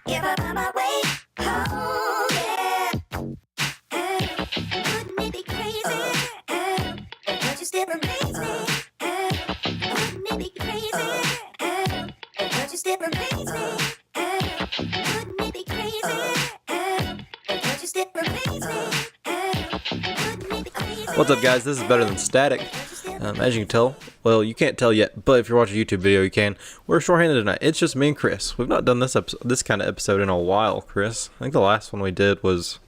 If I find my way home, yeah. Wouldn't it be crazy? But you still amaze me. Wouldn't it be crazy? But you still amaze me. Wouldn't it be crazy? But you still amaze me. Wouldn't it be crazy? What's up, guys? This is Better Than Static. As you can tell, well, you can't tell yet, but if you're watching a YouTube video, you can. We're shorthanded tonight. It's just me and Chris. We've not done this kind of episode in a while, Chris. I think the last one we did was...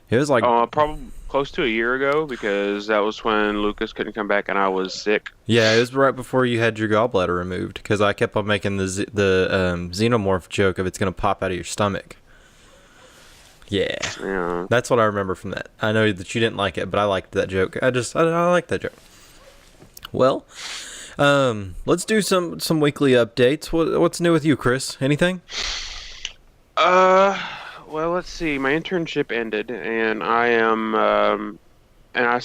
It was like... probably close to a year ago, because that was when Lucas couldn't come back and I was sick. Yeah, it was right before you had your gallbladder removed, because I kept on making the xenomorph joke of it's going to pop out of your stomach. Yeah. That's what I remember from that. I know that you didn't like it, but I liked that joke. I like that joke. Well, let's do some weekly updates. What's new with you, Chris? Anything? Well, let's see. My internship ended, and I am, and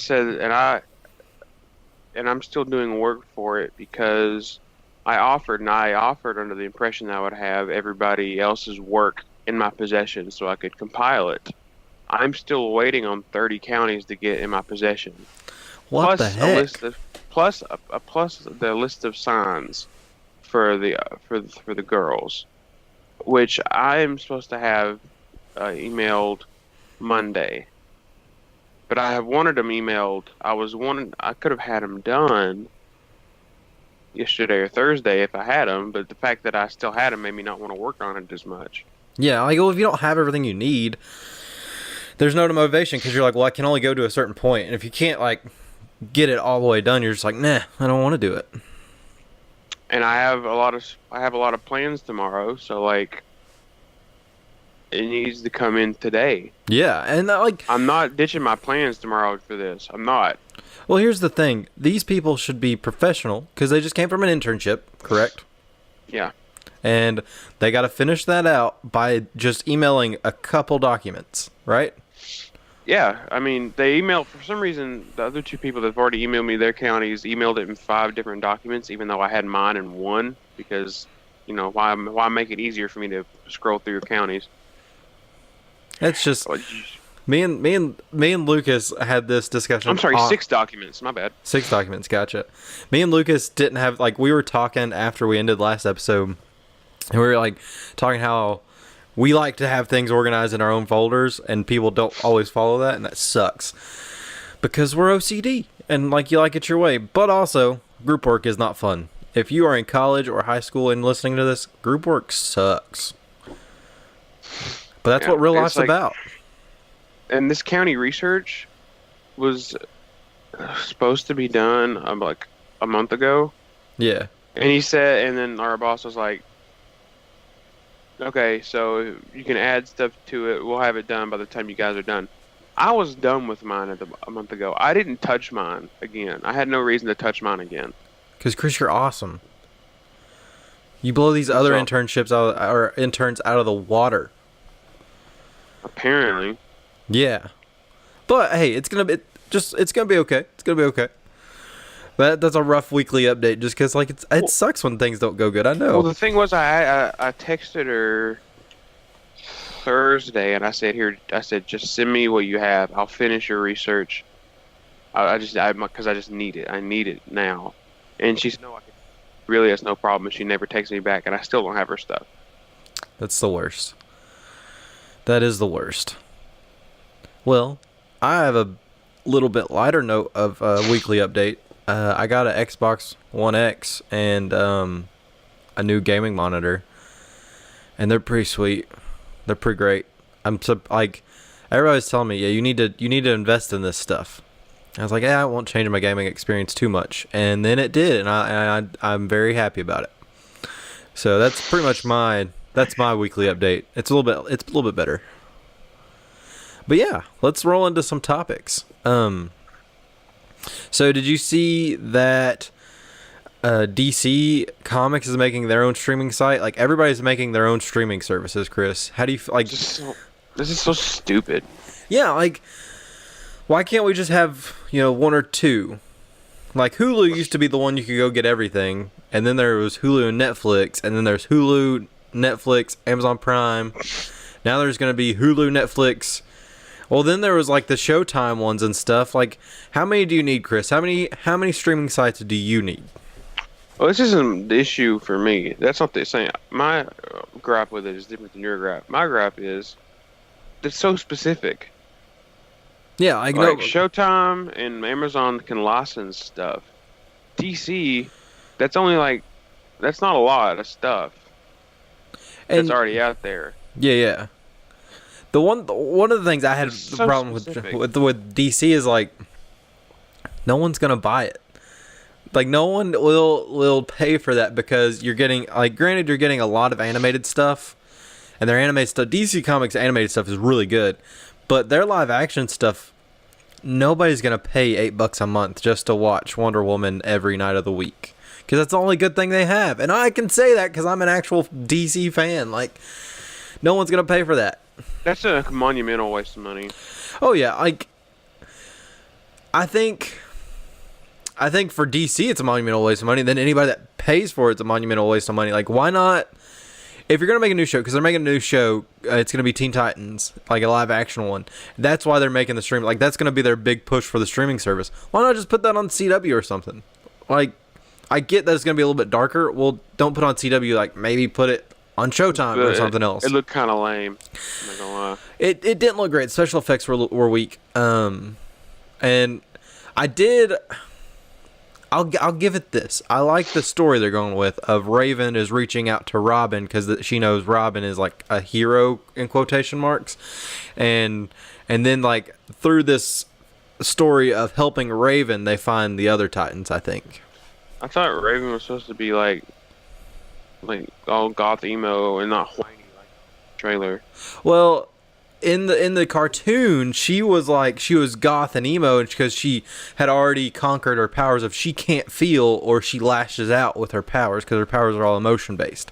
I'm still doing work for it because I offered under the impression that I would have everybody else's work in my possession so I could compile it. I'm still waiting on 30 counties to get in my possession. What the heck? Plus the list of signs for the girls, which I am supposed to have emailed Monday. But I have wanted them emailed. I could have had them done yesterday or Thursday if I had them, but the fact that I still had them made me not want to work on it as much. Yeah, like, well, if you don't have everything you need, there's no motivation, because you're like, well, I can only go to a certain point, and if you can't, like, get it all the way done, you're just like, nah, I don't want to do it. And I have a lot of plans tomorrow, so, like, it needs to come in today. Yeah, and like, I'm not ditching my plans tomorrow for this. I'm not. Well, here's the thing. These people should be professional, because they just came from an internship, correct? Yeah. And they got to finish that out by just emailing a couple documents, right? Yeah, I mean, they emailed, for some reason, the other two people that have already emailed me their counties emailed it in 5 different documents, even though I had mine in one, because, you know, why make it easier for me to scroll through your counties? It's just, me and Lucas had this discussion. I'm sorry, 6 documents, my bad. 6 documents, gotcha. Me and Lucas didn't have, like, we were talking after we ended last episode, and we were, like, talking how we like to have things organized in our own folders, and people don't always follow that, and that sucks. Because we're OCD, and, like, you like it your way. But also, group work is not fun. If you are in college or high school and listening to this, group work sucks. But that's what real life's about. And this county research was supposed to be done, like, a month ago. Yeah. And he said, and then our boss was like, okay, so you can add stuff to it. We'll have it done by the time you guys are done. I was done with mine a month ago. I didn't touch mine again. I had no reason to touch mine again. Because, Chris, you're awesome. You blow these other interns out of the water. Apparently. Yeah. But, hey, it's going to be okay. It's going to be okay. That's a rough weekly update, just because, like, it sucks when things don't go good. I know. Well, the thing was, I texted her Thursday, and I said, just send me what you have. I'll finish your research. Because I just need it. I need it now. And she said, no, really, that's no problem. And she never texts me back, and I still don't have her stuff. That's the worst. That is the worst. Well, I have a little bit lighter note of a weekly update. I got an Xbox One X and a new gaming monitor, and they're pretty sweet. They're pretty great. Everybody's telling me, yeah, you need to invest in this stuff. I was like, yeah, it won't change my gaming experience too much, and then it did, and I'm very happy about it. So that's pretty much my weekly update. It's a little bit better. But yeah, let's roll into some topics. So did you see that DC Comics is making their own streaming site? Like, everybody's making their own streaming services, Chris. How do you like? This is so stupid. Yeah, like, why can't we just have, one or two? Like, Hulu used to be the one you could go get everything, and then there was Hulu and Netflix, and then there's Hulu, Netflix, Amazon Prime. Now there's going to be Hulu, Netflix. Well, then there was like the Showtime ones and stuff. Like, how many do you need, Chris? How many streaming sites do you need? Well, this isn't the issue for me. That's not the same. My gripe with it is different than your gripe. My gripe is it's so specific. Yeah, I Like know. Showtime and Amazon can license stuff. DC, that's not a lot of stuff that's And already out there. yeah. One of the things I had It's the so problem specific. with DC is like no one's gonna buy it. Like no one will pay for that because you're getting like granted you're getting a lot of animated stuff, and their animated stuff. DC Comics animated stuff is really good, but their live action stuff, nobody's gonna pay $8 a month just to watch Wonder Woman every night of the week because that's the only good thing they have, and I can say that because I'm an actual DC fan. Like no one's gonna pay for that. That's a monumental waste of money. Oh yeah, like I think for DC it's a monumental waste of money. Then anybody that pays for it's a monumental waste of money. Like why not? If you're gonna make a new show, because they're making a new show, it's gonna be Teen Titans, like a live action one. That's why they're making the stream. Like that's gonna be their big push for the streaming service. Why not just put that on CW or something? Like I get that it's gonna be a little bit darker. Well, don't put it on CW. Like maybe put it on Showtime or something else. It looked kind of lame. I'm not gonna lie. It didn't look great. Special effects were weak. And I did. I'll give it this. I like the story they're going with of Raven is reaching out to Robin because she knows Robin is like a hero in quotation marks, and then like through this story of helping Raven, they find the other Titans. I think. I thought Raven was supposed to be like all goth emo and not whiny like the trailer. Well, in the cartoon, she was goth and emo because she had already conquered her powers of she can't feel or she lashes out with her powers because her powers are all emotion based.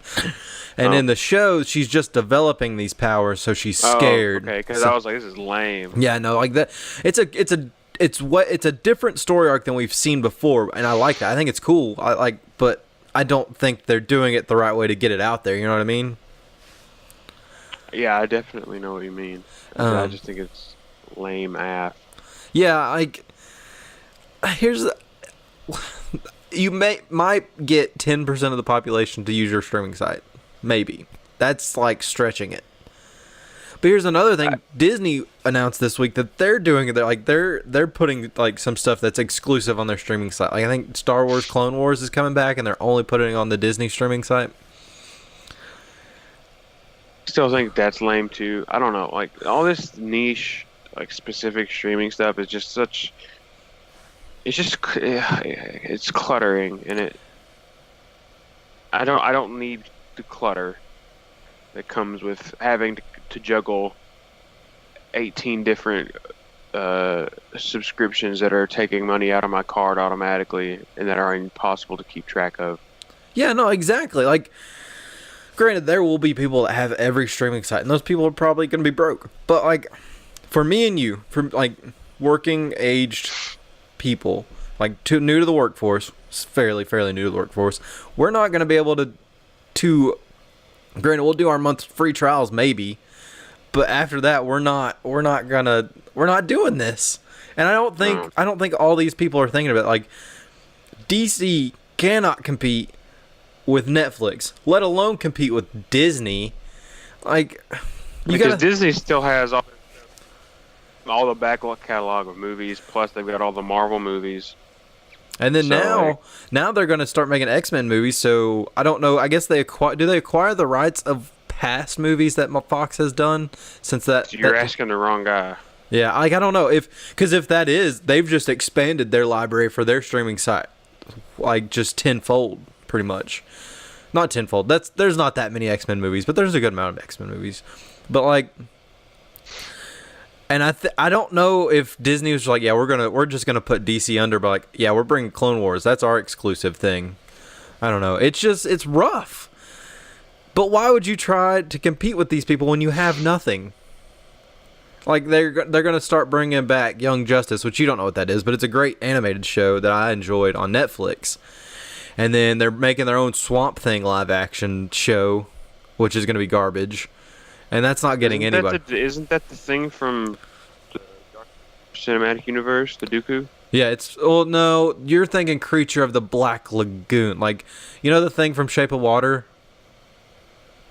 And in the show, she's just developing these powers, so she's scared. Oh, okay, because So- I was like, this is lame. yeah, no, like that. It's a different story arc than we've seen before, and I like that. I think it's cool. But I don't think they're doing it the right way to get it out there. You know what I mean? Yeah, I definitely know what you mean. I Um, just think it's lame ass. Yeah, like you might get 10% of the population to use your streaming site. Maybe. That's like stretching it. But here's another thing. Disney announced this week that they're doing it. They're putting like some stuff that's exclusive on their streaming site. Like I think Star Wars Clone Wars is coming back and they're only putting it on the Disney streaming site. Still think that's lame too. I don't know. Like all this niche, like specific streaming stuff is just such. It's cluttering, and it. I don't need the clutter that comes with having to juggle 18 different subscriptions that are taking money out of my card automatically and that are impossible to keep track of. Yeah, no, exactly. Like, granted, there will be people that have every streaming site, and those people are probably going to be broke. But, like, for me and you, for, like, working-aged people, like, new to the workforce, fairly new to the workforce, we're not going to be able to, granted, we'll do our month free trials, maybe, but after that, we're not doing this. And I don't think all these people are thinking about it. Like, DC cannot compete with Netflix, let alone compete with Disney. Like, Because Disney still has all the backlog catalog of movies, plus they've got all the Marvel movies. and then So, now they're going to start making X-Men movies. So I don't know. I guess do they acquire the rights of past movies that Fox has done since that? So you're that- asking the wrong guy. Yeah, like I don't know because if that is, they've just expanded their library for their streaming site, like just tenfold, pretty much. Not tenfold. There's not that many X-Men movies, but there's a good amount of X-Men movies. But like, and I don't know if Disney was like, yeah, we're just gonna put DC under, but like, yeah, we're bringing Clone Wars. That's our exclusive thing. I don't know. It's rough. But why would you try to compete with these people when you have nothing? Like they're gonna start bringing back Young Justice, which you don't know what that is, but it's a great animated show that I enjoyed on Netflix. And then they're making their own Swamp Thing live action show which is going to be garbage, and that's not getting anybody. Isn't that the thing from the cinematic universe, the Dooku? Yeah, it's no, you're thinking Creature of the Black Lagoon, like you know the thing from Shape of Water,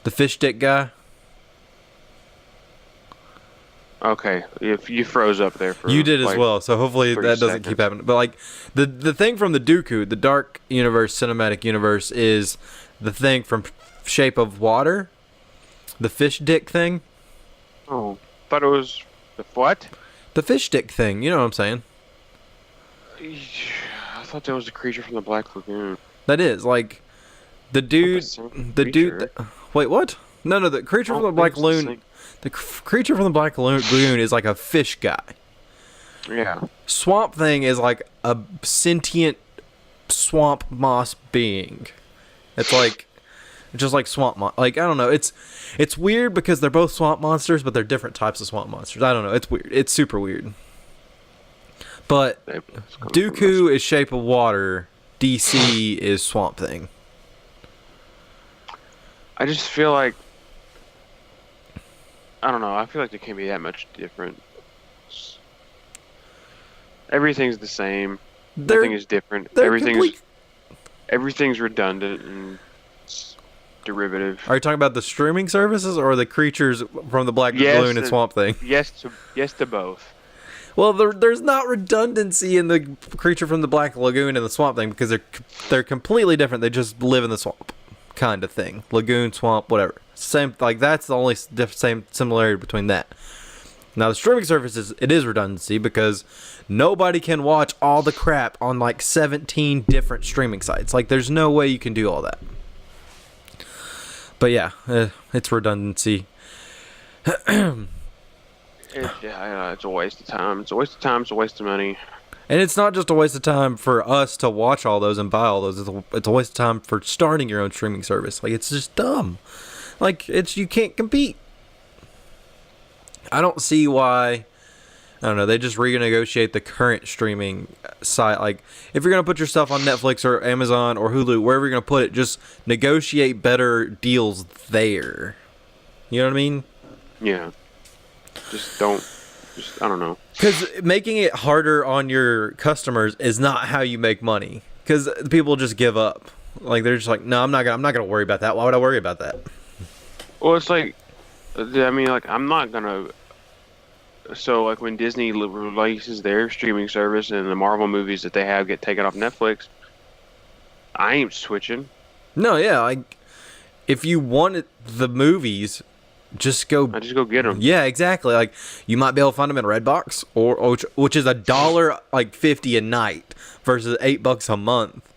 the fish stick guy. Okay, if you froze up there for You did as like, well, so hopefully 30 that doesn't keep seconds. happening. But like the thing from the Dooku, the Dark Universe cinematic universe, is the thing from Shape of Water, the fish dick thing, Oh, thought it was the what? the fish dick thing. You know what I'm saying? I thought that was the creature from the Black Lagoon. That is like the dude, same the dude. creature. Wait, what? No, the creature from the Black Lagoon. The creature from the Black Lagoon is like a fish guy. Yeah. Swamp Thing is like a sentient swamp moss being. It's like just like swamp like I don't know. It's weird because they're both swamp monsters, but they're different types of swamp monsters. I don't know. It's weird. It's super weird. But Dooku is Shape of Water. DC is Swamp Thing. I just feel like I don't know. I feel like there can't be that much different. Everything's the same. Nothing is different. Everything's redundant and derivative. Are you talking about the streaming services or the creatures from the Black Lagoon and Swamp Thing? Yes to both. Well, there's not redundancy in the creature from the Black Lagoon and the Swamp Thing because they're completely different. They just live in the swamp, kind of thing. Lagoon, swamp, whatever. Same, like that's the only same similarity between that. Now the streaming services, it is redundancy because nobody can watch all the crap on like 17 different streaming sites. Like there's no way you can do all that. But yeah, it's redundancy. It's a waste of time. It's a waste of time. It's a waste of money. And it's not just a waste of time for us to watch all those and buy all those. It's a waste of time for starting your own streaming service. Like it's just dumb. Like you can't compete. I don't see why. I don't know. They just renegotiate the current streaming site. Like if you're gonna put your stuff on Netflix or Amazon or Hulu, wherever you're gonna put it, just negotiate better deals there. You know what I mean? Yeah. I don't know. Because making it harder on your customers is not how you make money. Because people just give up. Like they're just like, no, I'm not gonna worry about that. Why would I worry about that? Well, it's like, I mean, like I'm not gonna. So like when Disney releases their streaming service and the Marvel movies that they have get taken off Netflix, I ain't switching. No, yeah, like if you wanted the movies, just go. I just go get them. Yeah, exactly. Like you might be able to find them in Redbox, or which is $1.50 a night versus $8 a month,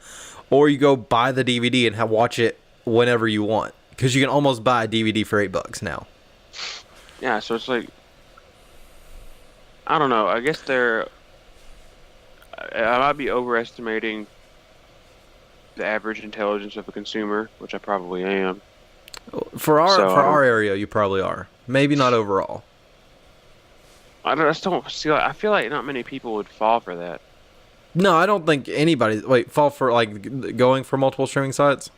or you go buy the DVD and watch it whenever you want because you can almost buy a DVD for $8 now. Yeah, so it's like, I don't know. I guess I might be overestimating the average intelligence of a consumer, which I probably am. For our area, you probably are. Maybe not overall. I just don't see. I feel like not many people would fall for that. No, I don't think anybody fall for like going for multiple streaming sites.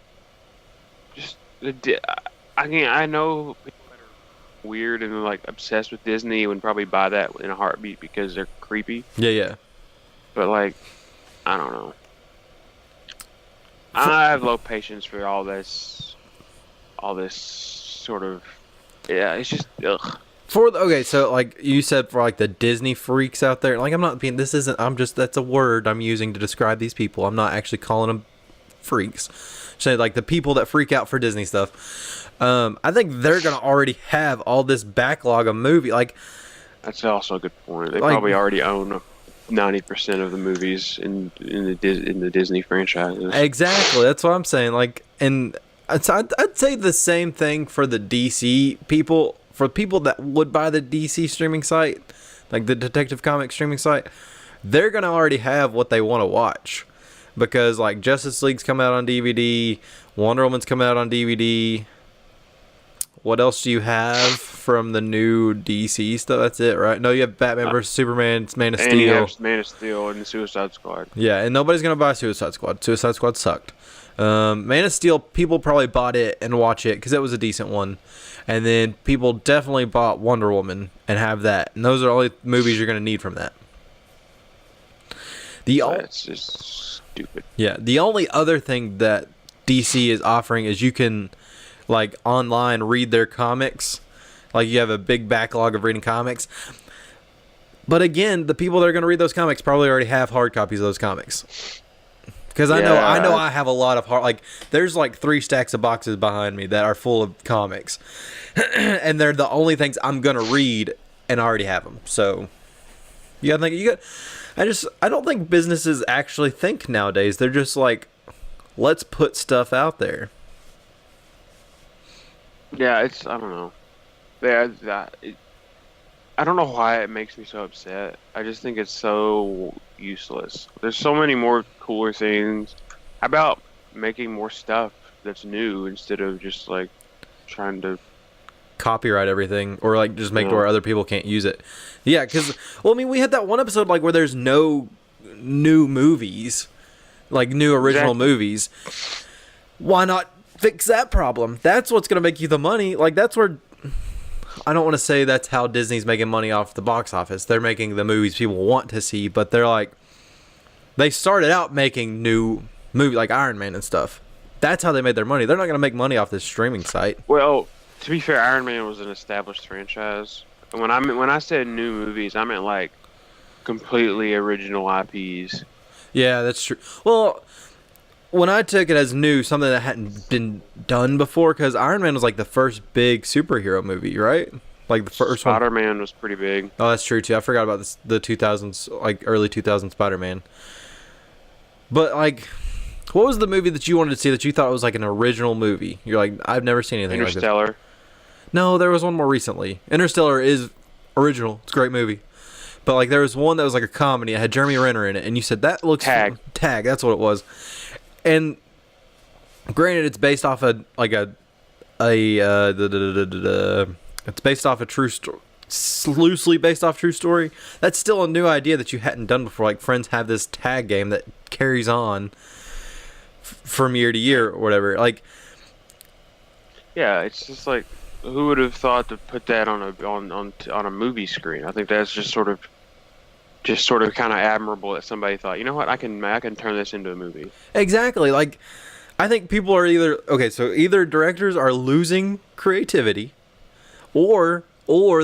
Just I know people that are weird and like obsessed with Disney would probably buy that in a heartbeat because they're creepy. Yeah. But like, I don't know. I have low patience for all this sort of. Yeah, it's just ugh. So like you said, for like the Disney freaks out there, like I'm not being. This isn't. I'm just. That's a word I'm using to describe these people. I'm not actually calling them freaks. Say like the people that freak out for Disney stuff. I think they're gonna already have all this backlog of movie. Like That's also a good point. They like- probably already own 90% of the movies in the Disney franchises. exactly. That's what I'm saying. Like, and I'd say the same thing for the DC people. For people that would buy the DC streaming site, like the Detective Comics streaming site, they're gonna already have what they want to watch, because like Justice League's come out on DVD, Wonder Woman's come out on DVD. What else do you have from the new DC stuff? That's it, right? No, you have Batman vs Superman, Man of And you Steel. have Man of Steel and the Suicide Squad. Yeah, and nobody's gonna buy Suicide Squad. Suicide Squad sucked. Man of Steel, people probably bought it and watch it because it was a decent one. And then people definitely bought Wonder Woman and have that. And those are all the movies you're going to need from that. That's just stupid. Yeah, the only other thing that DC is offering is you can, like, online read their comics. Like, you have a big backlog of reading comics. But again, the people that are going to read those comics probably already have hard copies of those comics. Because I know I have a lot of hard, like, there's like 3 stacks of boxes behind me that are full of comics. And they're the only things I'm going to read, and I already have them. So, you got to think, I don't think businesses actually think nowadays. They're just like, let's put stuff out there. Yeah, I don't know. I don't know why it makes me so upset. I just think it's so useless. There's so many more cooler things. How about making more stuff that's new instead of just like trying to Copyright everything, or like just make it where other people can't use it. Yeah, because, well, I mean, we had that one episode like where there's no new movies, like new original movies. Why not fix that problem? That's what's gonna make you the money. Like, that's where, I don't want to say that's how Disney's making money off the box office. They're making the movies people want to see, but they're like, they started out making new movies like Iron Man and stuff. That's how they made their money. They're not gonna make money off this streaming site. Well, to be fair, Iron Man was an established franchise. And when I said new movies, I meant like completely original IPs. Yeah, that's true. Well, when I took it as new, something that hadn't been done before, because Iron Man was like the first big superhero movie, right? Like the first one. Spider-Man was pretty big. Oh, that's true too. I forgot about this, the 2000s, like early 2000s Spider-Man. But like, what was the movie that you wanted to see that you thought was like an original movie? You're like, I've never seen anything like this. Interstellar. No, there was one more recently. Interstellar is original. It's a great movie. But like, there was one that was like a comedy. It had Jeremy Renner in it, and you said that looks Tag. Tag. That's what it was. And granted, it's based off it's based off a true story, loosely based off true story. That's still a new idea that you hadn't done before. Like, Friends have this tag game that carries on from year to year or whatever. Like, yeah, it's just like, who would have thought to put that on a movie screen? I think that's just sort of kind of admirable that somebody thought, you know what, I can turn this into a movie. Exactly. Like, I think people are either directors are losing creativity, or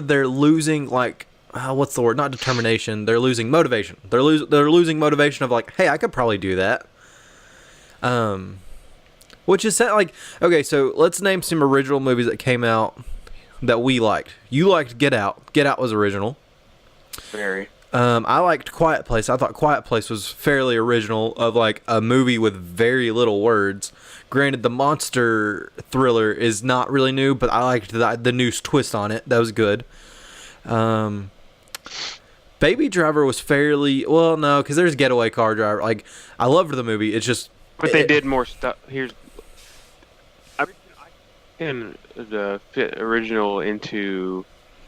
they're losing, like, what's the word? Not determination. They're losing motivation. They're losing motivation of like, hey, I could probably do that. Which is like, okay, so let's name some original movies that came out that we liked. You liked Get Out. Get Out was original. Very. I liked Quiet Place. I thought Quiet Place was fairly original, of like a movie with very little words. Granted, the monster thriller is not really new, but I liked the new twist on it. That was good. Baby Driver was fairly, well, no, because there's Getaway Car Driver. Like, I loved the movie. It's just, but they did more stuff. I can fit original into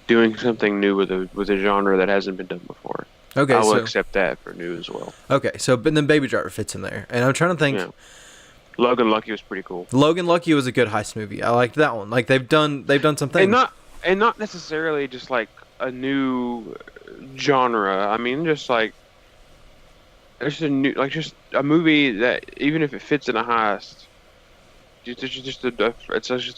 doing something new with a genre that hasn't been done before. Okay, I will accept that for new as well. Okay, so but then Baby Driver fits in there, and I'm trying to think. Yeah. Logan Lucky was pretty cool. Logan Lucky was a good heist movie. I liked that one. Like, they've done some things, and not necessarily just like a new genre. I mean, just like just a movie that, even if it fits in a heist, it's just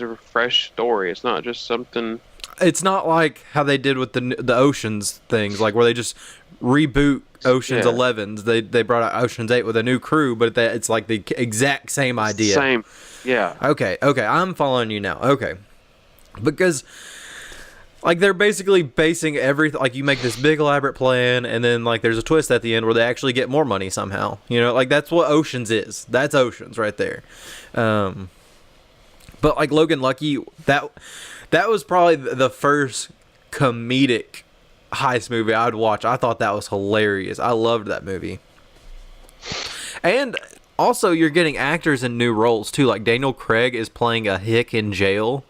a fresh story. It's not just something. It's not like how they did with the Oceans things, like where they just reboot Oceans 11s. They brought out Oceans 8 with a new crew, but it's like the exact same idea. Same, yeah. Okay, I'm following you now. Okay, because like they're basically basing everything, like you make this big elaborate plan, and then like there's a twist at the end where they actually get more money somehow. You know, like that's what Oceans is. That's Oceans right there. But like Logan Lucky, that was probably the first comedic heist movie I'd watch. I thought that was hilarious. I loved that movie. And also, you're getting actors in new roles too. Like Daniel Craig is playing a hick in jail.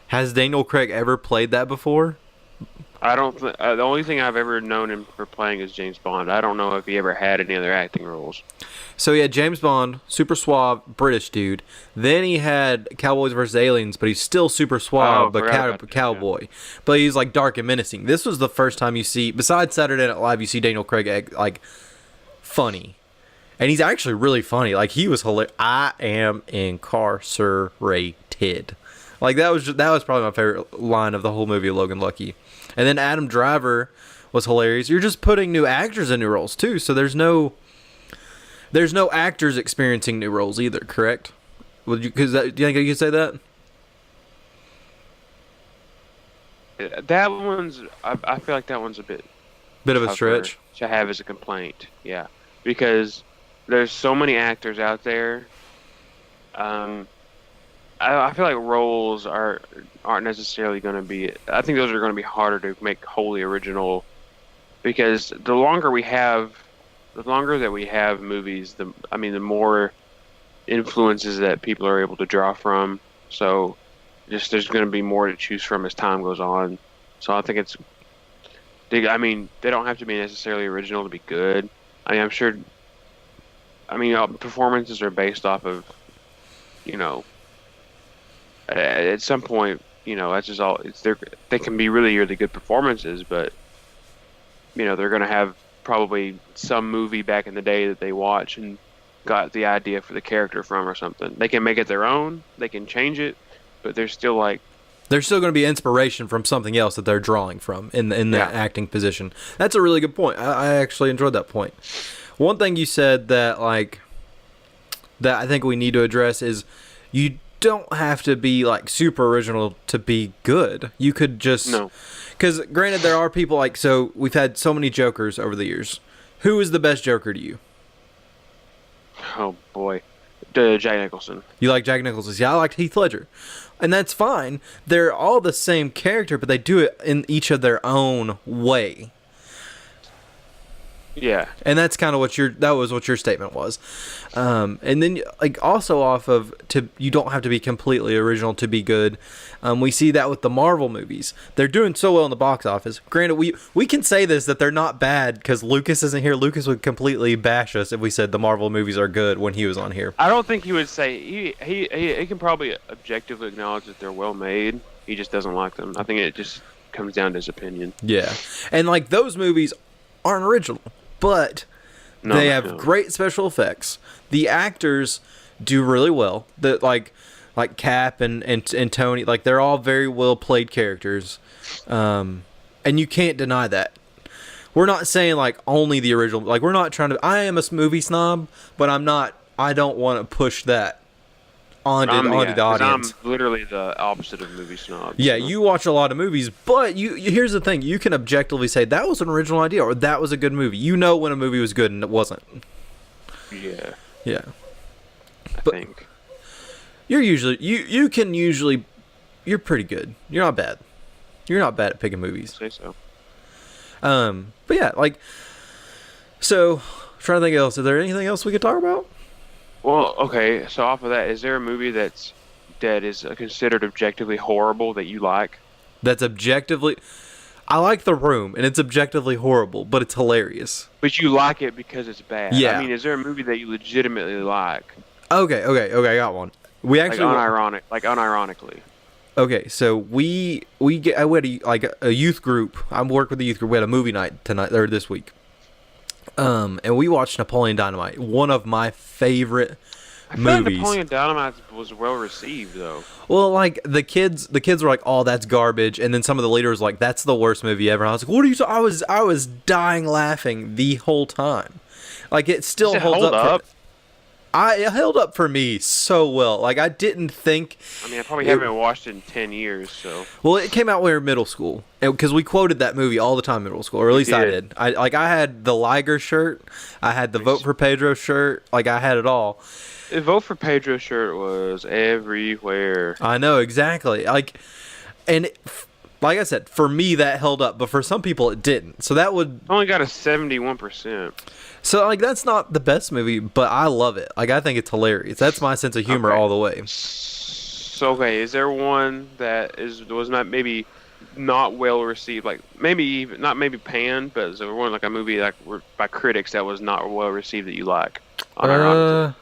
Has Daniel Craig ever played that before? I don't. The only thing I've ever known him for playing is James Bond. I don't know if he ever had any other acting roles. So he had James Bond, super suave British dude. Then he had Cowboys vs. Aliens, but he's still super suave, Oh, but forgot about that, cowboy. But he's like dark and menacing. This was the first time you see, besides Saturday Night Live, you see Daniel Craig like funny, and he's actually really funny. Like he was hilarious. I am incarcerated. Like that was probably my favorite line of the whole movie, Logan Lucky. And then Adam Driver was hilarious. You're just putting new actors in new roles too, so there's no actors experiencing new roles either. Correct? Would you? Do you think you could say that? That one's. I feel like that one's a bit Bit of a tougher stretch. to have as a complaint. Yeah, because there's so many actors out there. I feel like roles aren't necessarily going to be. I think those are going to be harder to make wholly original, because the longer that we have movies, the more influences that people are able to draw from. So, just there's going to be more to choose from as time goes on. So I think they don't have to be necessarily original to be good. I'm sure. Performances are based off of, at some point, that's just all. They can be really, really good performances, but they're going to have probably some movie back in the day that they watch and got the idea for the character from or something. They can make it their own. They can change it, but they're still going to be inspiration from something else that they're drawing from in that acting position. That's a really good point. I actually enjoyed that point. One thing you said that I think we need to address is you don't have to be like super original to be good. You could just because granted there are people so we've had so many Jokers over the years. Who is the best Joker to you? Oh boy, Jack Nicholson. You like Jack Nicholson? Yeah, I liked Heath Ledger, and that's fine. They're all the same character, but they do it in each of their own way. Yeah, and that's kind of what your statement was, and then also off of you don't have to be completely original to be good. We see that with the Marvel movies; they're doing so well in the box office. Granted, we can say this that they're not bad because Lucas isn't here. Lucas would completely bash us if we said the Marvel movies are good when he was on here. I don't think he would say he can probably objectively acknowledge that they're well made. He just doesn't like them. I think it just comes down to his opinion. Yeah, and those movies aren't original. But they have great special effects. The actors do really well. Like Cap and Tony, they're all very well played characters, and you can't deny that. We're not saying only the original. We're not trying to. I am a movie snob, but I'm not. I don't want to push that onto the audience. I'm literally the opposite of movie snob. Yeah, you watch a lot of movies, but here's the thing: you can objectively say that was an original idea or that was a good movie. You know when a movie was good and it wasn't. Yeah. Yeah. I think you're usually you're pretty good. You're not bad. You're not bad at picking movies. I'd say so. But yeah, so trying to think else. Is there anything else we could talk about? Well, okay. So off of that, is there a movie that is considered objectively horrible that you like? That's objectively. I like The Room, and it's objectively horrible, but it's hilarious. But you like it because it's bad. Yeah. Is there a movie that you legitimately like? Okay. I got one. We actually unironically. Okay, so we had a youth group. I work with the youth group. We had a movie night this week. And we watched Napoleon Dynamite, one of my favorite movies. I feel like Napoleon Dynamite was well received, though. Well, the kids were like, "Oh, that's garbage," and then some of the leaders were like, "That's the worst movie ever." And I was like, "What are you?" I was dying laughing the whole time. It still holds up. It held up for me so well. I didn't think. I probably haven't watched it in 10 years, so. Well, it came out when we were in middle school, because we quoted that movie all the time in middle school, or at least I did. I had the Liger shirt, I had the Vote for Pedro shirt, I had it all. The Vote for Pedro shirt was everywhere. I know, exactly. And like I said, for me that held up, but for some people it didn't. So that would only got a 71%. So like, that's not the best movie, but I love it. Like, I think it's hilarious. That's my sense of humor all the way. So okay, is there one that was not maybe not well received, like maybe even not maybe panned, but so one like a movie like by critics that was not well received that you like on our audience?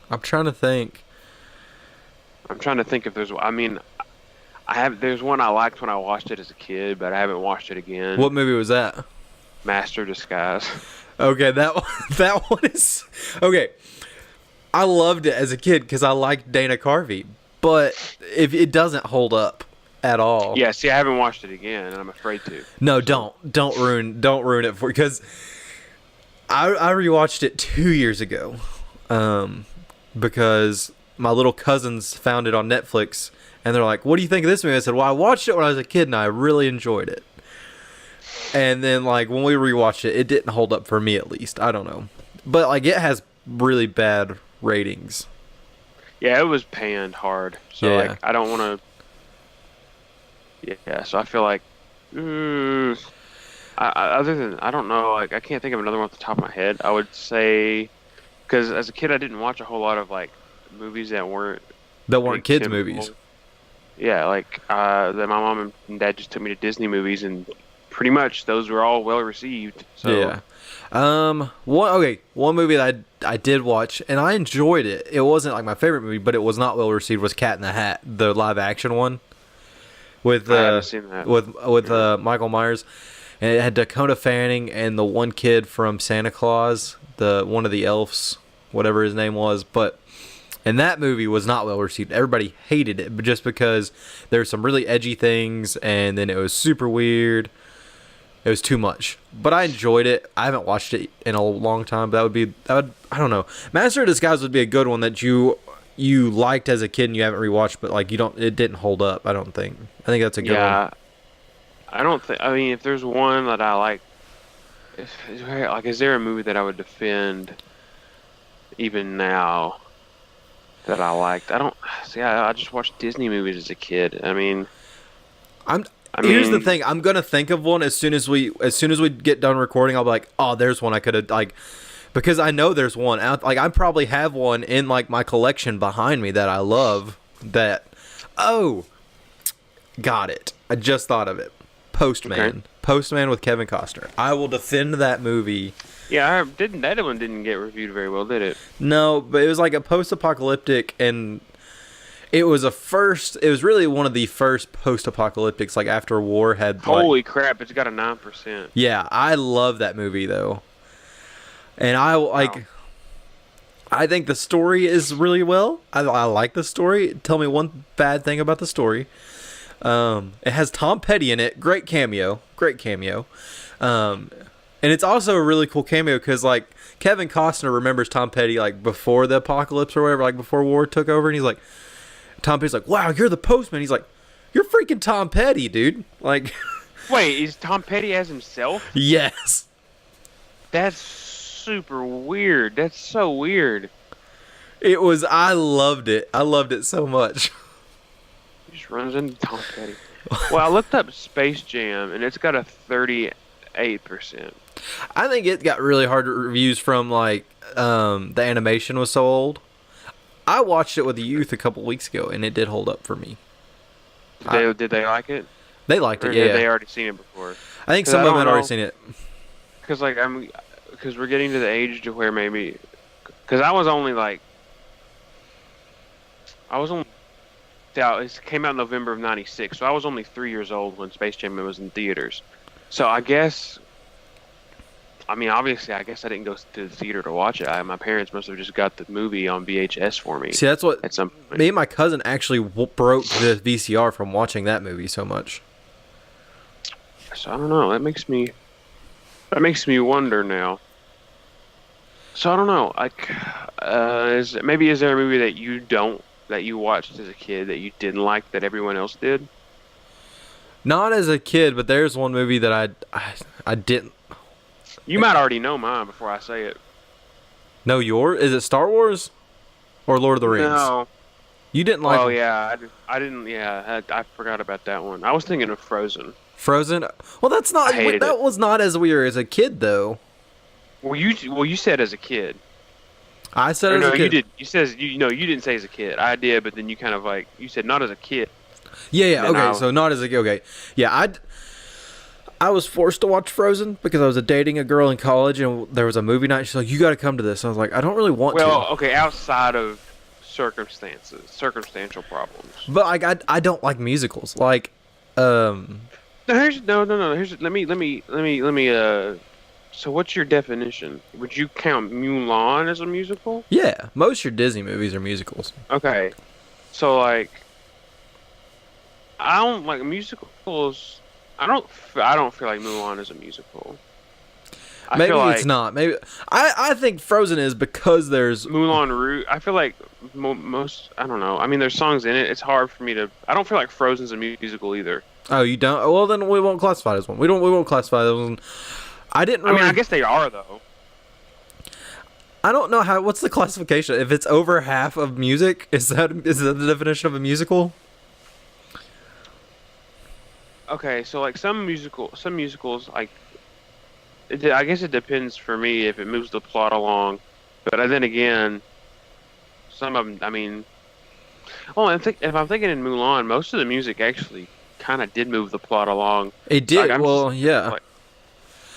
I'm trying to think. I'm trying to think if there's. I mean, there's one I liked when I watched it as a kid, but I haven't watched it again. What movie was that? Master of Disguise. Okay, that that one is okay. I loved it as a kid because I liked Dana Carvey, but if it doesn't hold up at all. Yeah, see, I haven't watched it again, and I'm afraid to. No, don't ruin it for because I rewatched it 2 years ago, because my little cousins found it on Netflix and they're like, "What do you think of this movie?" I said, "Well, I watched it when I was a kid and I really enjoyed it." And then like when we rewatched it, it didn't hold up for me at least. I don't know, but like it has really bad ratings. Yeah, it was panned hard, so Yeah. like I don't want to. Yeah, so I feel like, other than I don't know, like I can't think of another one off the top of my head. I would say, because as a kid I didn't watch a whole lot of like movies that weren't Kids typical. movies. Yeah, like that my mom and dad just took me to Disney movies, and pretty much those were all well received. So Yeah. One movie that I did watch and I enjoyed it. It wasn't like my favorite movie, but it was not well received. Was Cat in the Hat, the live action one with I haven't seen that. with Michael Myers, and it had Dakota Fanning and the one kid from Santa Claus, the one of the elves, whatever his name was, but. And that movie was not well received. Everybody hated it, but just because there's some really edgy things, and then it was super weird. It was too much, but I enjoyed it. I haven't watched it in a long time, but I don't know. Master of Disguise would be a good one that you liked as a kid and you haven't rewatched, but like it didn't hold up. I don't think. I think that's a good one. I don't think. I mean, if there's one that I like, is there a movie that I would defend even now that I liked? I don't see. I just watched Disney movies as a kid. I mean, Here's the thing. I'm gonna think of one as soon as we get done recording. I'll be like, oh, there's one I could have like, because I know there's one out. Like I probably have one in like my collection behind me that I love. Got it. I just thought of it. Postman. Okay. Postman with Kevin Costner. I will defend that movie. Yeah, that one didn't get reviewed very well, did it? No, but it was like a post-apocalyptic, and it was really one of the first post-apocalyptics, like after war had. Holy crap! It's got a 9%. Yeah, I love that movie though, and I think the story is really well. I like the story. Tell me one bad thing about the story. It has Tom Petty in it. Great cameo. And it's also a really cool cameo because like Kevin Costner remembers Tom Petty like before the apocalypse or whatever, like before war took over, and he's like, Tom Petty's like, "Wow, you're the postman." He's like, "You're freaking Tom Petty, dude!" Like, wait, is Tom Petty as himself? Yes. That's super weird. That's so weird. It was. I loved it. I loved it so much. He just runs into Tom Petty. Well, I looked up Space Jam, and it's got a 38%. I think it got really hard reviews from like the animation was so old. I watched it with the youth a couple weeks ago, and it did hold up for me. Did they like it? They liked Or it, yeah. had they already seen it before? I think 'Cause some I of them don't had already know. seen it. Because we're getting to the age to where maybe, because I was only it came out in November of '96, so I was only 3 years old when Space Jam was in theaters. So I guess, I mean, obviously, I guess I didn't go to the theater to watch it. My parents must have just got the movie on VHS for me. See, that's what at some point. me and my cousin actually broke the VCR from watching that movie so much. So I don't know. That makes me wonder now. So I don't know. Like, is there a movie that you watched as a kid that you didn't like that everyone else did? Not as a kid, but there's one movie that I didn't. You might already know mine before I say it. No, is it Star Wars or Lord of the Rings? No. You didn't like. Oh yeah, I didn't. Yeah, I forgot about that one. I was thinking of Frozen. Frozen. Well, that's not. I hated that it. was not as weird as a kid though. Well, you said as a kid. I said Or as no, a kid. you did. You didn't say as a kid. I did, but then you kind of like you said not as a kid. Yeah, yeah. Then Okay, so not as a okay. Yeah, I was forced to watch Frozen because I was dating a girl in college, and there was a movie night. She's like, "You got to come to this." I was like, "I don't really want Well, to." okay, outside of circumstantial problems. But like, I don't like musicals. Like, No. Let me. So what's your definition? Would you count Mulan as a musical? yeah, most of your Disney movies are musicals. Okay, so like, I don't like musicals. I don't feel like Mulan is a musical. I Maybe feel like it's not. Maybe I think Frozen is because there's Moulin Rouge. I feel like most. I don't know. I mean, there's songs in it. It's hard for me to. I don't feel like Frozen's a musical either. oh, you don't. Well, then we won't classify it as one. We won't classify it as one. I didn't I really. mean, I guess they are though. I don't know how. What's the classification? If it's over half of music, is that the definition of a musical? Okay, so like some musicals like. I guess it depends for me if it moves the plot along, but then again, some of them. I mean, if I'm thinking in Mulan, most of the music actually kind of did move the plot along. It did. Like, well, yeah. like,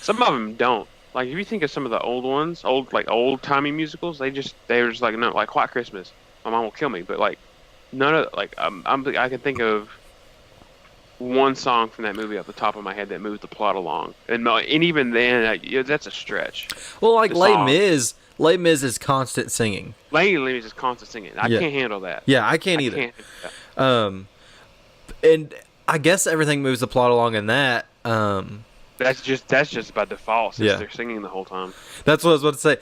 some of them don't. Like if you think of some of the old ones, old timey musicals, they were just like no, like White Christmas. My mom will kill me, but like none of like I can think of one song from that movie off the top of my head that moved the plot along, and even then, that's a stretch. Well, like The Les song. Mis, Les Mis is constant singing. Lately, it's just constant singing. I Yeah. can't handle that. Yeah, I can't either. Can't handle that. And I guess everything moves the plot along in that. That's just by default since Yeah. they're singing the whole time. That's what I was about to say.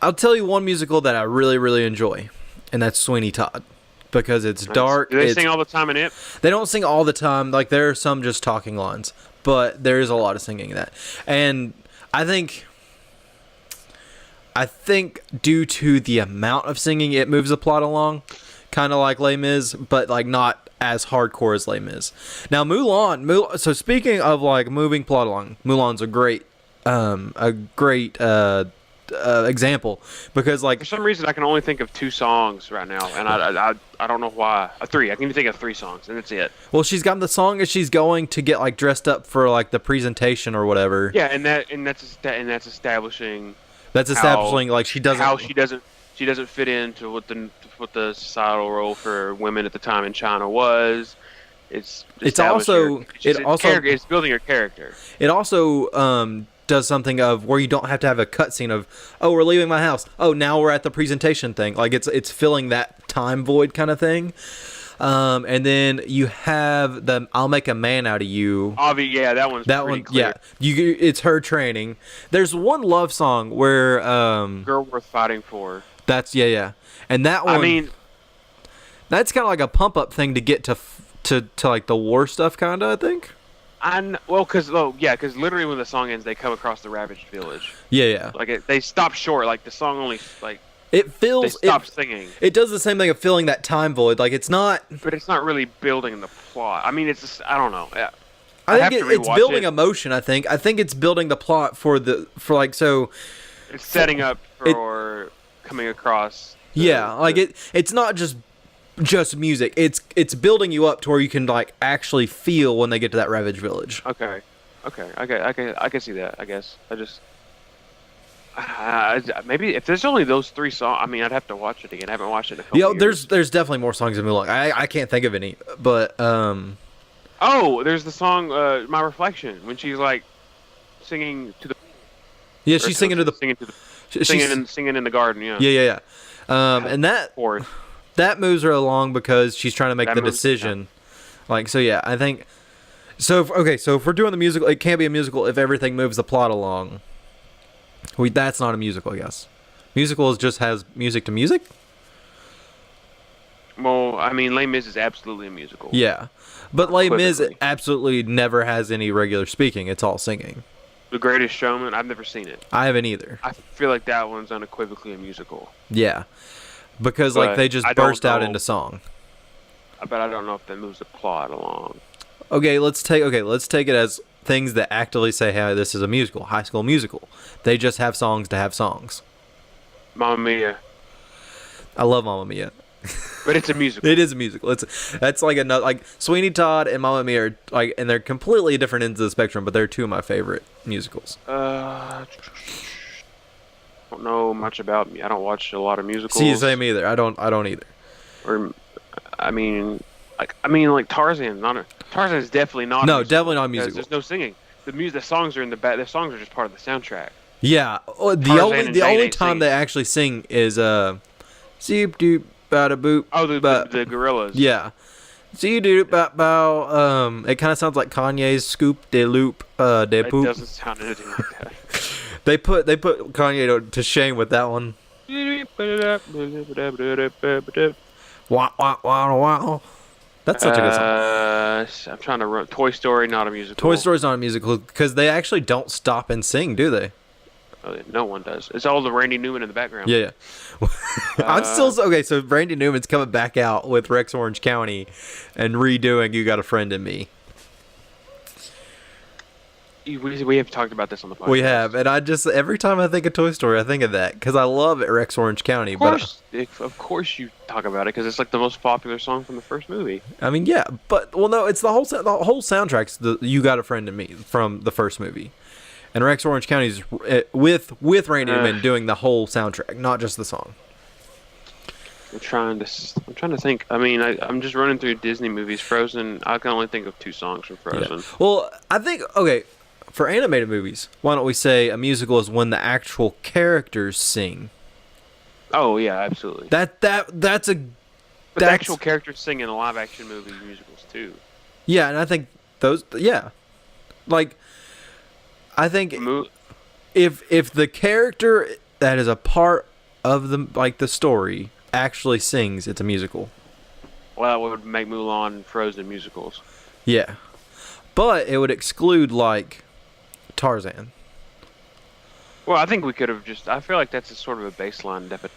I'll tell you one musical that I really, really enjoy, and that's Sweeney Todd. Because it's dark. Do they it's- sing all the time in it? They don't sing all the time. Like there are some just talking lines, but there is a lot of singing in that. And I think due to the amount of singing, it moves the plot along, kind of like Les Mis, but like not as hardcore as Les Mis. Now Mulan. So speaking of like moving plot along, Mulan's a great example because like For some reason, I can only think of 2 songs right now, and I don't know why. 3. I can even think of 3 songs, and that's it. well she's got the song as she's going to get like dressed up for like the presentation or whatever. Yeah, and that's establishing That's establishing like she doesn't. how she doesn't fit into what the societal role for women at the time in China was. It's also- it's building her character. It also does something of where you don't have to have a cutscene of we're leaving my house. Oh, now we're at the presentation thing. Like it's filling that time void kind of thing. And then you have the "I'll make a man out of you." Yeah, that one's That pretty one, clear. yeah. It's her training. There's one love song where Girl worth fighting for. that's yeah. And that one, I mean, that's kind of like a pump up thing to get to like the war stuff, kind of. I think. because literally when the song ends, they come across the ravaged village. Yeah. Like they stop short. Like the song only like It they feels stop singing, it does the same thing of filling that time void. Like it's not. but it's not really building the plot. I mean, it's just, I don't know. I have think to it's rewatch building it. emotion. I think it's building the plot for like so. It's setting up for coming across. It's not just music. It's building you up to where you can like actually feel when they get to that ravaged village. Okay. I can see that. I guess I just maybe if there's only those 3 songs. I mean, I'd have to watch it again. I haven't watched it in a couple years. There's definitely more songs in Mulan. I can't think of any, but Oh, there's the song "My Reflection" when she's like singing to the. yeah, she's singing to the she's- singing in the garden. Yeah. yeah. And that Forest. moves her along because she's trying to make That the moves- decision. Like so, yeah. I think so. So if we're doing the musical, it can't be a musical if everything moves the plot along. That's not a musical, I guess. Musical just has music to music. Well, I mean, Les Mis is absolutely a musical. Yeah, but Les Mis Unequivocally. absolutely never has any regular speaking. It's all singing. The Greatest Showman. I've never seen it. I haven't either. I feel like that one's unequivocally a musical. Yeah, because like But they just I don't burst out know. into song. But I don't know if that moves the plot along. Okay, let's take it as things that actively say, "Hey, this is a musical, High School Musical." They just have songs to have songs. Mamma Mia. I love Mamma Mia. But it's a musical. It is a musical. That's like another, like Sweeney Todd and Mamma Mia are like, and they're completely different ends of the spectrum, but they're two of my favorite musicals. Don't know much about me. I don't watch a lot of musicals. See, same either. I don't either. Or, like Tarzan. Tarzan is definitely not. No, a musical definitely not a because musical. There's no singing. The songs are in the back. The songs are just part of the soundtrack. Yeah, the Tarzan and only Jane time sing. they actually sing is Zeep doop bada boop. Oh, the gorillas. Yeah. See doop bow bow. It kind of sounds like Kanye's Scoop de Loop de It Poop. doesn't sound anything like that. They put Kanye to shame with that one. Wow wow wow wow. That's such a good song. I'm trying to run. Toy Story, not a musical. Toy Story's not a musical because they actually don't stop and sing, do they? Oh, no one does. It's all the Randy Newman in the background. Yeah. I'm still okay. So Randy Newman's coming back out with Rex Orange County, and redoing "You Got a Friend in Me." We have talked about this on the podcast. We have, and I just every time I think of Toy Story, I think of that because I love Rex Orange County. Of course, you talk about it because it's like the most popular song from the first movie. I mean, yeah, but well, no, it's the whole soundtrack's the "You Got a Friend in Me" from the first movie, and Rex Orange County's with Randy Newman doing the whole soundtrack, not just the song. I'm trying to think. I mean, I'm just running through Disney movies. Frozen. I can only think of 2 songs from Frozen. Yeah. Well, I think for animated movies, why don't we say a musical is when the actual characters sing? Oh yeah, absolutely. That's But the actual characters sing in live action musicals too. Yeah, and I think those like I think if the character that is a part of the story actually sings, it's a musical. Well, that would make Mulan and Frozen musicals. Yeah. But it would exclude like Tarzan. Well, I think we could have I feel like that's a sort of a baseline definition.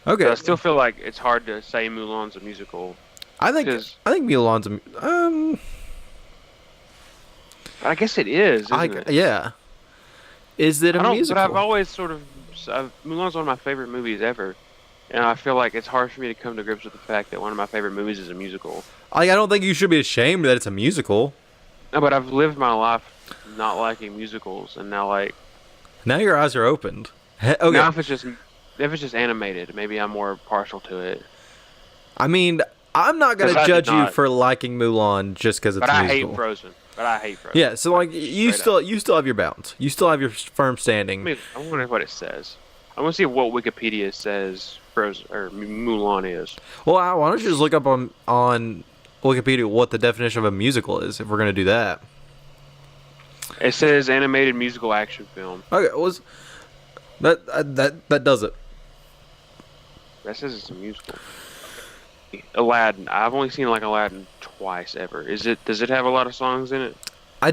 Okay. But I still feel like it's hard to say Mulan's a musical. I think Mulan's I guess it is, isn't it? Yeah. Is it a musical? But I've always Mulan's one of my favorite movies ever. And I feel like it's hard for me to come to grips with the fact that one of my favorite movies is a musical. I don't think you should be ashamed that it's a musical. No, but I've lived my life not liking musicals, and now now your eyes are opened. Okay. Now if it's just animated, maybe I'm more partial to it. I mean, I'm not gonna judge you for liking Mulan just because it's a musical. But I hate Frozen. Yeah, so like you still have your bounds. You still have your firm standing. I wonder what it says. I want to see what Wikipedia says Frozen or Mulan is. Well, why don't you just look up on Wikipedia what the definition of a musical is, if we're gonna do that. It says animated musical action film. Okay, that does it. That says it's a musical. Aladdin. I've only seen Aladdin twice ever. Does it have a lot of songs in it? I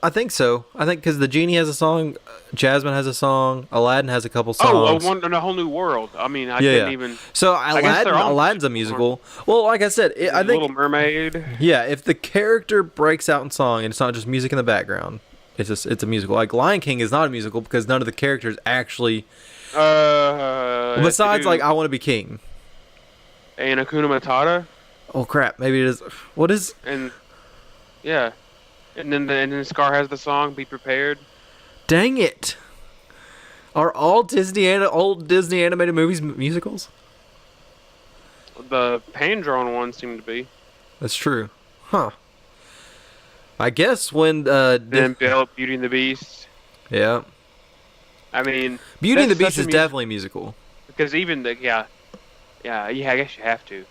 think so. I think because the genie has a song, Jasmine has a song, Aladdin has a couple songs. Oh, a whole new world. I mean, I couldn't even. So Aladdin's a musical. Well, like I said, I think Little Mermaid. Yeah, if the character breaks out in song and it's not just music in the background, it's a musical. Like Lion King is not a musical because none of the characters actually. Besides, I Want to Be King. And Hakuna Matata. Oh crap! Maybe it is. What is? And yeah. And then Scar has the song "Be Prepared." Dang it! Are all old Disney animated movies musicals? The hand-drawn ones seem to be. That's true, huh? I guess when then Beauty and the Beast. Yeah. I mean, Beauty and the Beast is definitely musical. Because even I guess you have to.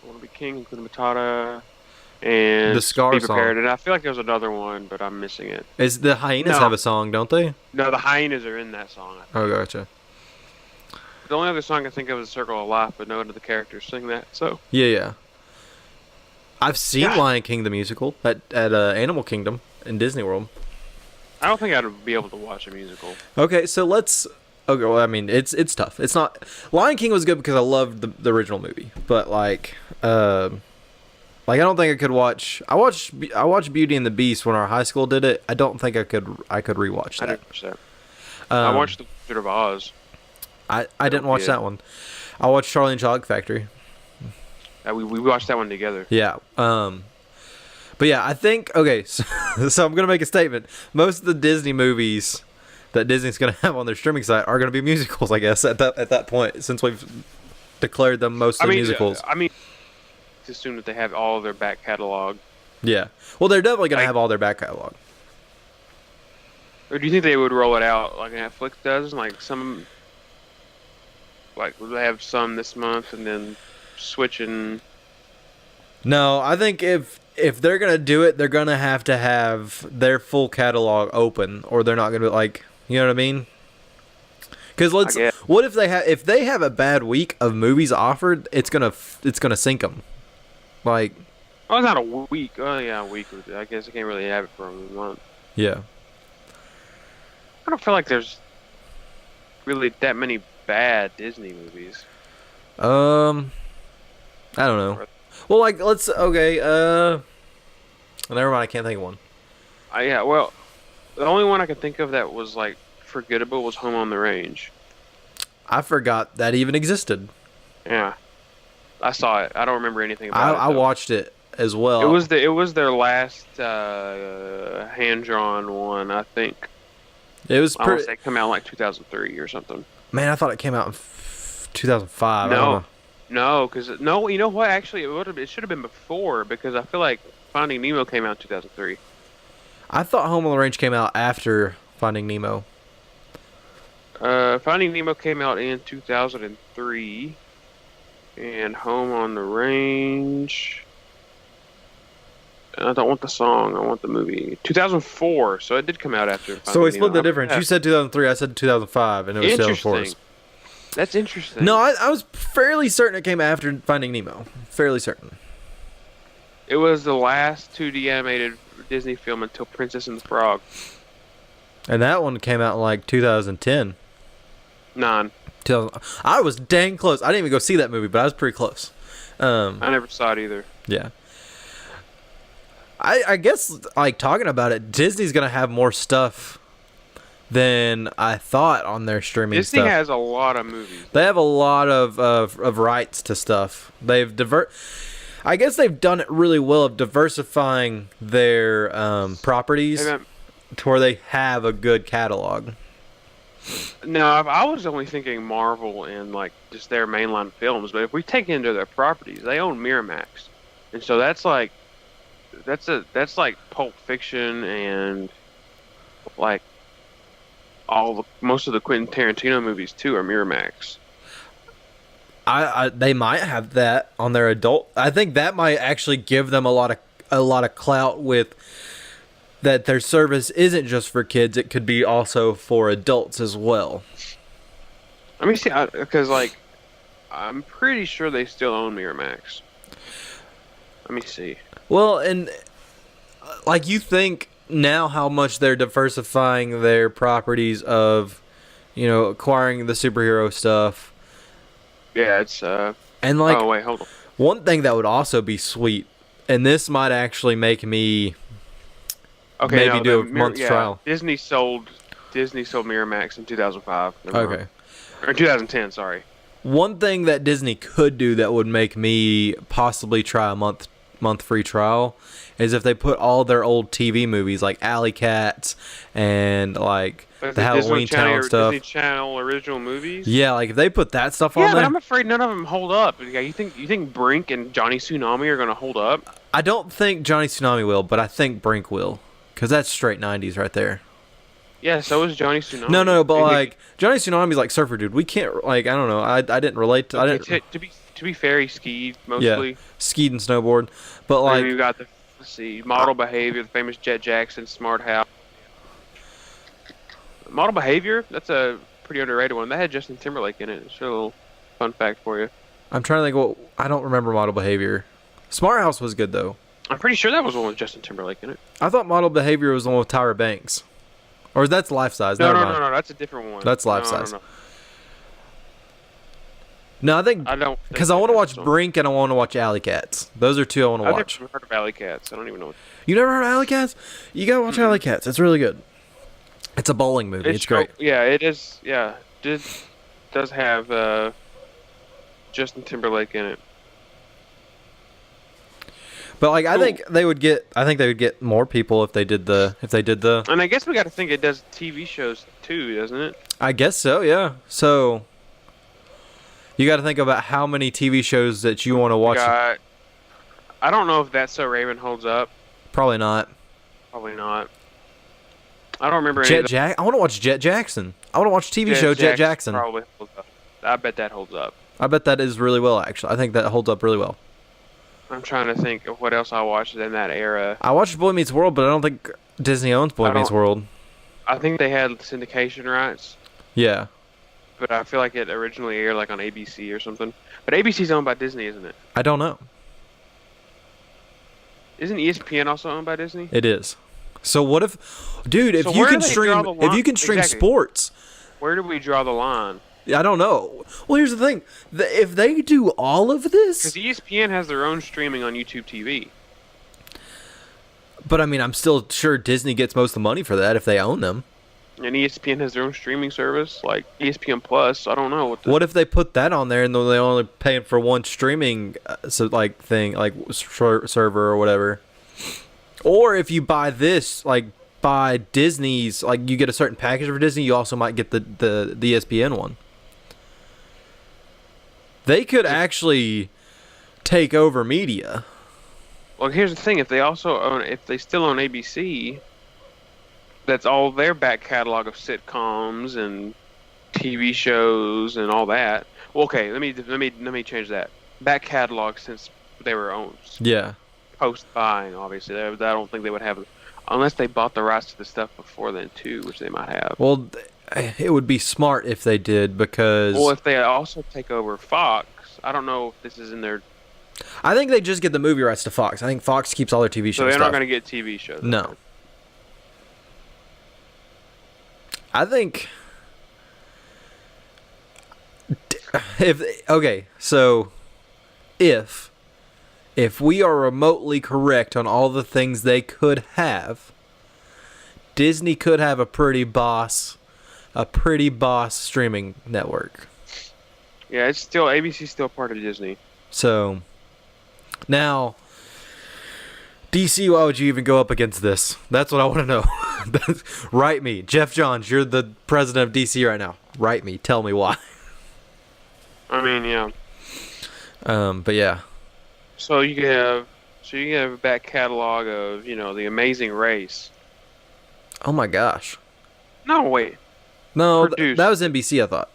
I Want to Be King, Hakuna Matata. And the Scar Be Prepared. song. And I feel like there's another one, but I'm missing it. Is the hyenas have a song, don't they? No, the hyenas are in that song. Oh, gotcha. The only other song I think of is Circle of Life, but none of the characters sing that. So Yeah. I've seen Lion King the musical at Animal Kingdom in Disney World. I don't think I'd be able to watch a musical. Okay, so let's. Okay, well, I mean, it's tough. It's not. Lion King was good because I loved the original movie, but I don't think I could watch. I watched Beauty and the Beast when our high school did it. I don't think I could rewatch that. I didn't watch that. I watched The Wizard of Oz. I didn't watch that one. I watched Charlie and the Chocolate Factory. We watched that one together. Yeah. But yeah, I think okay. So I'm gonna make a statement. Most of the Disney movies that Disney's gonna have on their streaming site are gonna be musicals. I guess at that point, since we've declared them mostly musicals. I mean, to assume that they have all of their back catalog. Yeah. Well, they're definitely gonna have all their back catalog. Or do you think they would roll it out like Netflix does? Like some, like would they have some this month and then switching? No, I think if they're gonna do it, they're gonna have to have their full catalog open, or they're not gonna like, you know what I mean? Because what if they have a bad week of movies offered, it's gonna sink them. Like, Oh, it's not a week. Oh yeah, a week. I guess I can't really have it for a month. yeah. I don't feel like there's really that many bad Disney movies. I don't know. Well, like never mind. I can't think of one. Yeah, well, the only one I could think of that was like forgettable was Home on the Range. I forgot that even existed. Yeah, I saw it. I don't remember anything about it. I watched it as well. It was their last hand drawn one, I think. It was I want to say it came out in like 2003 or something. Man, I thought it came out in 2005. I don't know. No, you know what? Actually, it should have been before because I feel like Finding Nemo came out in 2003. I thought Home on the Range came out after Finding Nemo. Finding Nemo came out in 2003, and Home on the Range. I don't want the song. I want the movie. 2004. So it did come out after. So we split the difference. You said 2003. I said 2005, and it was 2004. That's interesting. No, I was fairly certain it came after Finding Nemo. Fairly certain. It was the last 2D animated Disney film until Princess and the Frog. And that one came out in like 2010. 9. I was dang close. I didn't even go see that movie, but I was pretty close. I never saw it either. Yeah. I guess, like, talking about it, Disney's going to have more stuff than I thought on their streaming Disney stuff. has a lot of movies. They have a lot of rights to stuff. I guess they've done it really well of diversifying their properties to where they have a good catalog. No, I was only thinking Marvel and like just their mainline films, but if we take into their properties, they own Miramax, and so that's like Pulp Fiction and like most of the Quentin Tarantino movies too are Miramax. They might have that on their adult. I think that might actually give them a lot of clout with that their service isn't just for kids. It could be also for adults as well. Let me see, because like I'm pretty sure they still own Miramax. Let me see. Well, and like you think now how much they're diversifying their properties of, acquiring the superhero stuff. Yeah, it's and like, oh wait, hold on. One thing that would also be sweet, and this might actually make me do a month's trial. Disney sold Miramax in 2005. Okay. Or 2010, sorry. One thing that Disney could do that would make me possibly try a month free trial is if they put all their old TV movies like Alley Cats and like the Halloween Town stuff. Disney Channel original movies. Yeah, like if they put that stuff on there. Yeah, but I'm afraid none of them hold up. You think Brink and Johnny Tsunami are gonna hold up? I don't think Johnny Tsunami will, but I think Brink will, because that's straight 90s right there. Yeah, so is Johnny Tsunami. No, but like Johnny Tsunami's like Surfer Dude. We can't I don't know. I didn't relate to. Okay, to be fair, he skied mostly. Yeah, skied and snowboard, but like we've got Model Behavior, the famous Jet Jackson, Smart House. Model Behavior, that's a pretty underrated one. That had Justin Timberlake in it. It's a little fun fact for you. I'm trying to think. I don't remember Model Behavior. Smart House was good though. I'm pretty sure that was one with Justin Timberlake in it. I thought Model Behavior was the one with Tyra Banks. Or that's Life Size. No, that's a different one. That's Life Size. No, I think because I want to watch Brink and I want to watch Alley Cats. Those are two I want to watch. I've never heard of Alley Cats. I don't even know. You never heard of Alley Cats? You gotta watch Alley Cats. It's really good. It's a bowling movie. It's great. Yeah, it is. Yeah, it does have Justin Timberlake in it. But like, I Cool. think they would get more people if they did the. And I guess we got to think it does TV shows too, doesn't it? I guess so, yeah. So you got to think about how many TV shows that you want to watch. I don't know if That's So Raven holds up. Probably not. Probably not. I don't remember any Jet of the Jack. I want to watch Jet Jackson. I want to watch TV show Jet Jackson. Probably holds up. I bet that holds up. I bet that is really well. Actually, I think that holds up really well. I'm trying to think of what else I watched in that era. I watched Boy Meets World, but I don't think Disney owns Boy I Meets don't- World. I think they had syndication rights, Yeah. but I feel like it originally aired like on ABC or something. But ABC's owned by Disney, isn't it? I don't know. Isn't ESPN also owned by Disney? It is. So what if, dude? If So you where can do they stream, draw the if you line? can stream Exactly. sports, Where do we draw the line? I don't know. Well, here's the thing: if they do all of Because this, ESPN has their own streaming on YouTube TV. but I mean, I'm still sure Disney gets most of the money for that if they own them. And ESPN has their own streaming service, like ESPN Plus. I don't know what. What if they put that on there and then they only paying for one streaming, server or whatever? Or if you buy this, like buy Disney's, like you get a certain package for Disney, you also might get the ESPN one. They could actually take over media. Well, here's the thing: if they still own ABC, that's all their back catalog of sitcoms and TV shows and all that. Well, okay, let me change that. Back catalog since they were owned. Yeah. Post buying, obviously. I don't think they would have, unless they bought the rights to the stuff before then too, which they might have. Well, it would be smart if they did because Well, if they also take over Fox, I don't know if this is in their. I think they just get the movie rights to Fox. I think Fox keeps all their TV So shows. they're not going to get TV shows. No. I think if we are remotely correct on all the things they could have, Disney could have a pretty boss streaming network. Yeah, it's still ABC's still part of Disney. So now, DC, why would you even go up against this? That's what I want to know. Write me. Jeff Johns, you're the president of DC right now. Write me. Tell me why. I mean, yeah. But yeah. So you have a back catalog of The Amazing Race. Oh my gosh. No, wait. No, Produced. that was NBC, I thought.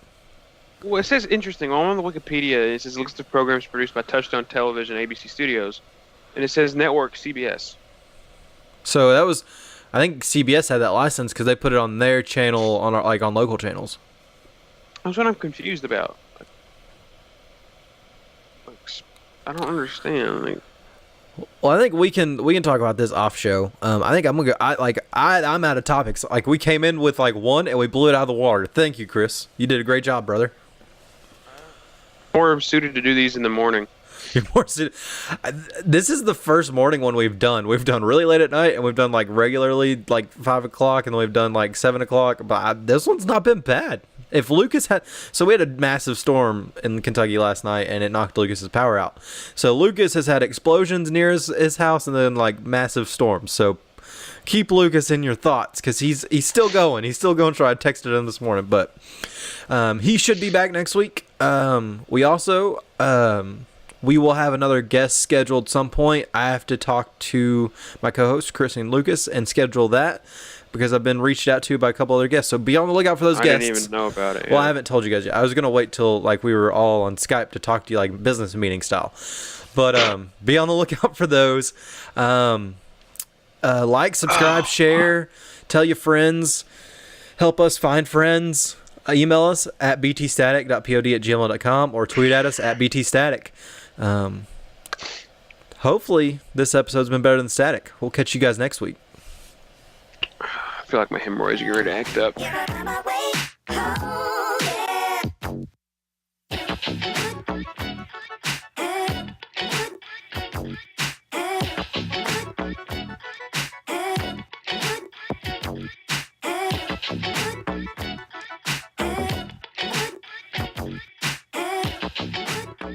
Well, it says interesting. On the Wikipedia, it says list of programs produced by Touchstone Television, ABC Studios, and it says network CBS. So that was, I think CBS had that license because they put it on their channel on local channels. That's what I'm confused about. I don't understand. Well, I think we can talk about this off show. I think I'm gonna go. I'm out of topics. Like we came in with one and we blew it out of the water. Thank you, Chris. You did a great job, brother. More suited to do these in the morning. You're more this is the first morning one we've done. We've done really late at night, and we've done regularly 5 o'clock, and then we've done 7 o'clock. But this one's not been bad. If Lucas so we had a massive storm in Kentucky last night, and it knocked Lucas's power out. So Lucas has had explosions near his house, and then massive storms. So keep Lucas in your thoughts, because he's still going. He's still going. So I texted him this morning, but he should be back next week. We also we will have another guest scheduled some point. I have to talk to my co-hosts Chris and Lucas and schedule that, because I've been reached out to by a couple other guests. So be on the lookout for those guests. I didn't even know about it. Well, yeah. I haven't told you guys yet. I was gonna wait till we were all on Skype to talk to you business meeting style. But be on the lookout for those. Subscribe, share, tell your friends, help us find friends. Email us at btstatic.pod@gmail.com or tweet at us at btstatic. Hopefully this episode's been better than static. We'll catch you guys next week. I feel like my hemorrhoids are ready to act up. Can I find my way home? Yeah.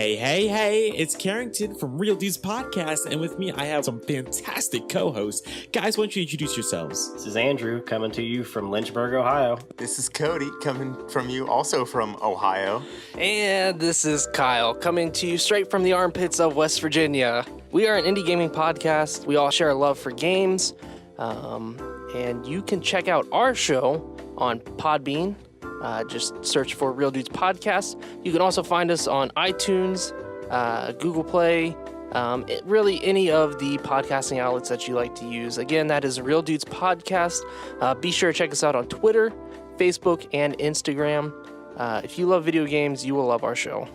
Hey, it's Carrington from Real Dudes Podcast, and with me I have some fantastic co-hosts. Guys, why don't you introduce yourselves? This is Andrew coming to you from Lynchburg, Ohio. This is Cody coming from you also from Ohio. And this is Kyle coming to you straight from the armpits of West Virginia. We are an indie gaming podcast. We all share a love for games. And you can check out our show on Podbean. Just search for Real Dudes Podcast. You can also find us on iTunes, Google Play, really any of the podcasting outlets that you like to use. Again, that is Real Dudes Podcast. Be sure to check us out on Twitter, Facebook, and Instagram. If you love video games, you will love our show.